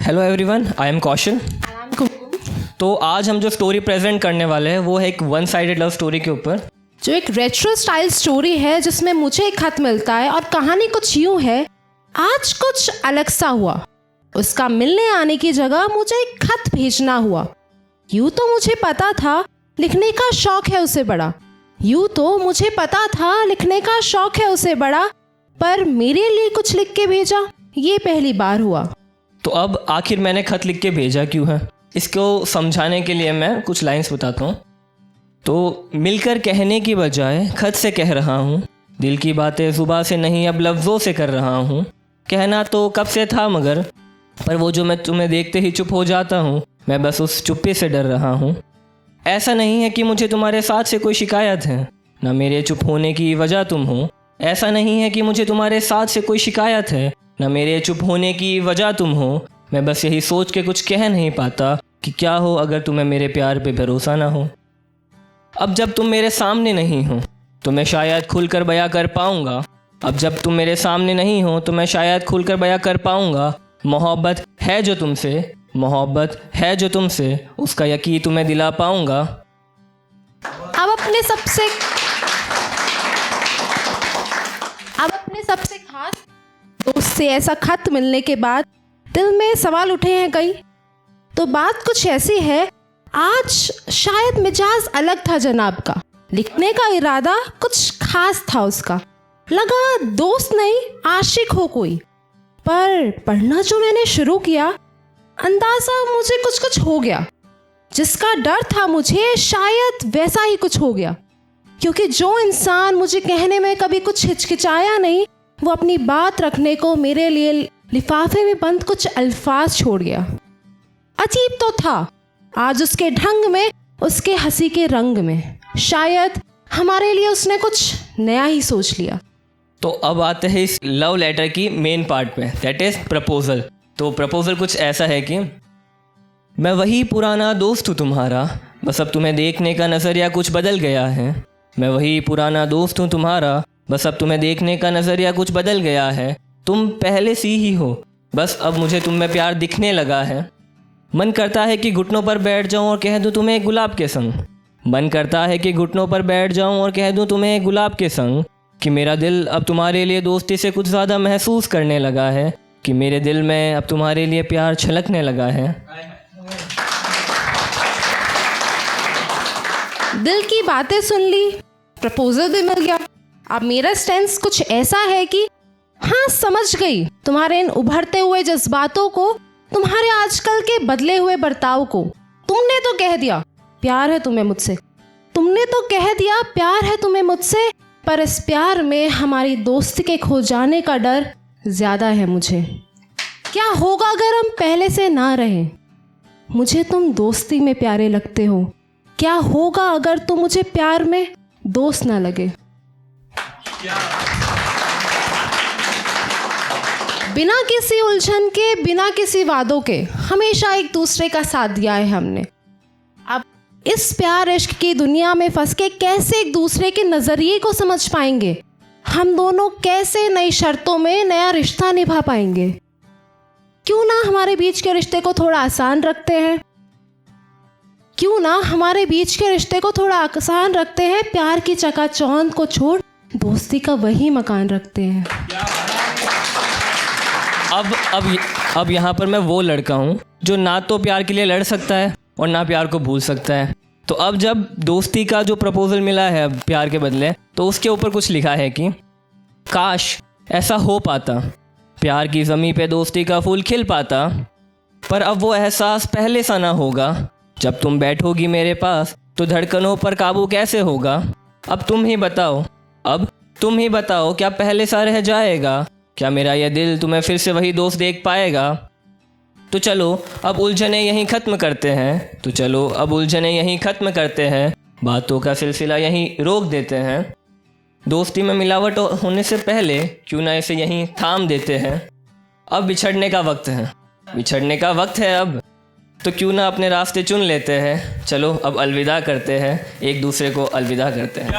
Hello everyone, I am कौशल। तो आज हम जो स्टोरी प्रेजेंट करने वाले हैं वो है एक वन साइडेड लव स्टोरी के ऊपर, जो एक रेट्रो स्टाइल स्टोरी है जिसमें मुझे एक खत मिलता है और कहानी कुछ यूँ है। आज कुछ अलग सा हुआ। उसका मिलने आने की जगह मुझे एक खत भेजना हुआ। यूँ तो मुझे पता था लिखने का शौक है उसे बड़ा, पर मेरे लिए कुछ लिख के भेजा ये पहली बार हुआ। तो अब आखिर मैंने खत लिख के भेजा क्यों है, इसको समझाने के लिए मैं कुछ लाइंस बताता हूँ। तो मिलकर कहने की बजाय खत से कह रहा हूँ, दिल की बातें ज़ुबान से नहीं अब लफ्ज़ों से कर रहा हूँ। कहना तो कब से था मगर, पर वो जो मैं तुम्हें देखते ही चुप हो जाता हूँ, मैं बस उस चुप्पी से डर रहा हूँ। ऐसा नहीं है कि मुझे तुम्हारे साथ से कोई शिकायत है, ना मेरे चुप होने की वजह तुम हो। ऐसा नहीं है कि मुझे तुम्हारे साथ से कोई शिकायत है, ना मेरे चुप होने की वजह तुम हो। मैं बस यही सोच के कुछ कह नहीं पाता कि क्या हो अगर तुम्हें मेरे प्यार पे भरोसा ना हो। अब जब तुम मेरे सामने नहीं हो तो मैं शायद खुलकर बयां कर पाऊँगा। मोहब्बत है जो तुमसे, उसका यकीन तुम्हें दिला पाऊँगा। अब अपने सबसे खास दोस्त से ऐसा खत मिलने के बाद दिल में सवाल उठे हैं कई। तो बात कुछ ऐसी है, आज शायद मिजाज अलग था जनाब का, लिखने का इरादा कुछ खास था उसका। लगा दोस्त नहीं आशिक हो कोई, पर पढ़ना जो मैंने शुरू किया अंदाज़ा मुझे कुछ हो गया। जिसका डर था मुझे शायद वैसा ही कुछ हो गया, क्योंकि जो इंसान मुझे कहने में कभी कुछ हिचकिचाया नहीं, वो अपनी बात रखने को मेरे लिए लिफाफे में बंद कुछ अल्फाज छोड़ गया। अजीब तो था आज उसके ढंग में, उसके हंसी के रंग में, शायद हमारे लिए उसने कुछ नया ही सोच लिया। तो अब आते हैं इस लव लेटर की मेन पार्ट पे, दैट इज़ प्रपोजल। तो प्रपोजल कुछ ऐसा है कि मैं वही पुराना दोस्त हूँ तुम्हारा, बस अब तुम्हें देखने का नज़रिया कुछ बदल गया है। मैं वही पुराना दोस्त हूँ तुम्हारा, बस अब तुम्हें देखने का नज़रिया कुछ बदल गया है। तुम पहले सी ही हो, बस अब मुझे तुम में प्यार दिखने लगा है। मन करता है कि घुटनों पर बैठ जाऊं और कह दूं तुम्हें गुलाब के संग। कि मेरा दिल अब तुम्हारे लिए दोस्ती से कुछ ज़्यादा महसूस करने लगा है, कि मेरे दिल में अब तुम्हारे लिए प्यार छलकने लगा है। दिल की बातें सुन ली, प्रपोजल भी मिल गया। अब मेरा स्टेंस कुछ ऐसा है कि हाँ, समझ गई तुम्हारे इन उभरते हुए जज्बातों को, तुम्हारे आजकल के बदले हुए बर्ताव को। तुमने तो कह दिया प्यार है तुम्हें मुझसे, पर इस प्यार में हमारी दोस्ती के खो जाने का डर ज़्यादा है मुझे। क्या होगा अगर हम पहले से ना रहें? मुझे तुम दोस्ती में प्यारे लगते हो। क्या होगा अगर तुम मुझे प्यार में दोस्त ना लगे? बिना किसी उलझन के, बिना किसी वादों के हमेशा एक दूसरे का साथ दिया है हमने। अब इस प्यार इश्क की दुनिया में फंस के कैसे एक दूसरे के नज़रिए को समझ पाएंगे? हम दोनों कैसे नई शर्तों में नया रिश्ता निभा पाएंगे? क्यों ना हमारे बीच के रिश्ते को थोड़ा आसान रखते हैं? प्यार की चकाचौंध को छोड़ दोस्ती का वही मकान रखते हैं। अब यहाँ पर मैं वो लड़का हूँ जो ना तो प्यार के लिए लड़ सकता है और ना प्यार को भूल सकता है। तो अब जब दोस्ती का जो प्रपोजल मिला है अब प्यार के बदले, तो उसके ऊपर कुछ लिखा है कि काश ऐसा हो पाता, प्यार की ज़मीं पे दोस्ती का फूल खिल पाता, पर अब वो एहसास पहले सा ना होगा। जब तुम बैठोगी मेरे पास तो धड़कनों पर काबू कैसे होगा? अब तुम ही बताओ क्या पहले सा रह जाएगा? क्या मेरा यह दिल तुम्हें फिर से वही दोस्त देख पाएगा? तो चलो अब उलझने यहीं ख़त्म करते हैं, बातों का सिलसिला यहीं रोक देते हैं। दोस्ती में मिलावट होने से पहले क्यों ना इसे यहीं थाम देते हैं। अब बिछड़ने का वक्त है अब, तो क्यों ना अपने रास्ते चुन लेते हैं। चलो अब अलविदा करते हैं, एक दूसरे को अलविदा करते हैं।